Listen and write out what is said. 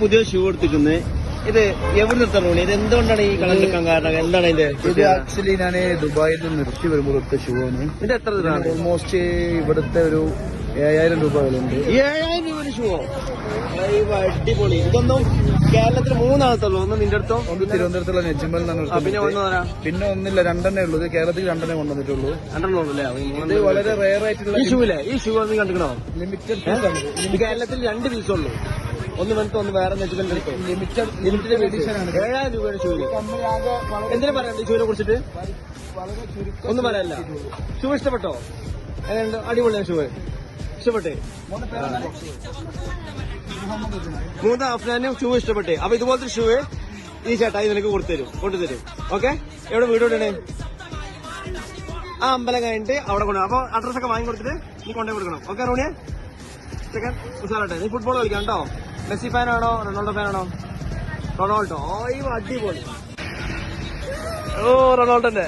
പുതിയ ഷൂ എടുത്തിരിക്കുന്നത് ഇത് എവിടെ നിർത്താൻ തോന്നി? ഇത് എന്തുകൊണ്ടാണ് ഈ കളർ എടുക്കാൻ കാരണം? എന്താണ് ഇതിന്റെ? ഇത് ആക്ച്വലി ഞാൻ ദുബായിൽ നിർത്തി വരുമ്പോൾ എടുത്ത ഷൂ ആണ്. ഇത് എത്ര രൂപയാണ്? ഓൾമോസ്റ്റ് ഇവിടുത്തെ ഒരു 7000 രൂപ വിലയുണ്ട്. 7000 രൂപ ഷൂവോ? അടിപൊളി. ഇതൊന്നും കേരളത്തിൽ 3 ആളത്തുള്ളൂ. ഒന്ന് നിന്റെ അടുത്തോ? ഒന്ന് തിരുവനന്തപുരത്തുള്ള നെജ്മൽ പിന്നെ ഒന്നില്ല, 2 ഉള്ളൂ. ഇത് കേരളത്തിൽ 2 കൊണ്ടുവന്നിട്ടുള്ളൂ. 2 ഇത് വളരെ റെയർ ആയിട്ടുള്ള ഈ ഷൂ അല്ലേ? ഈ ഷൂ നീ കണ്ടിക്കണോ? ലിമിറ്റഡ് കേരളത്തിൽ 2 പീസുള്ളൂ. ഒന്ന് വന്നിട്ട് ഒന്ന് വേറെ നെജ്മലിന്റെ ലിമിറ്റഡ് എഡിഷൻ ആണ്. 7000 രൂപയുടെ ഷൂ. എന്തിനാ പറയണ്ട ഈ ഷൂവിനെ കുറിച്ചിട്ട്? ഒന്നും പറയാനില്ല. ഷൂ ഇഷ്ടപ്പെട്ടോ? എങ്ങനെയുണ്ട്? അടിപൊളിയാണ് ഷൂ. ഇഷ്ടപ്പെട്ടേ? 3 അഫ്നാനും ഷൂ ഇഷ്ടപ്പെട്ടേ? അപ്പൊ ഇതുപോലത്തെ ഷൂ ഈ ചേട്ടായി നിനക്ക് കൊണ്ടുതരും. ഓക്കെ? എവിടെ വീട് എവിടെയാണ്? ആ അമ്പലം കഴിഞ്ഞിട്ട് അവിടെ കൊണ്ടുപോകും. അപ്പൊ അഡ്രസ് ഒക്കെ വാങ്ങി കൊടുത്തിട്ട് നീ കൊണ്ടേ കൊടുക്കണം. ഓക്കെ റോണിയ? സെക്കൻഡ് ഉഷാറാട്ടെ. നീ ഫുട്ബോൾ കളിക്കാം കേട്ടോ. മെസ്സി ഫാനാണോ റൊണാൾഡോ ഫാനാണോ? റൊണാൾഡോ. അടിപൊളി. ഓ റൊണാൾഡോന്റെ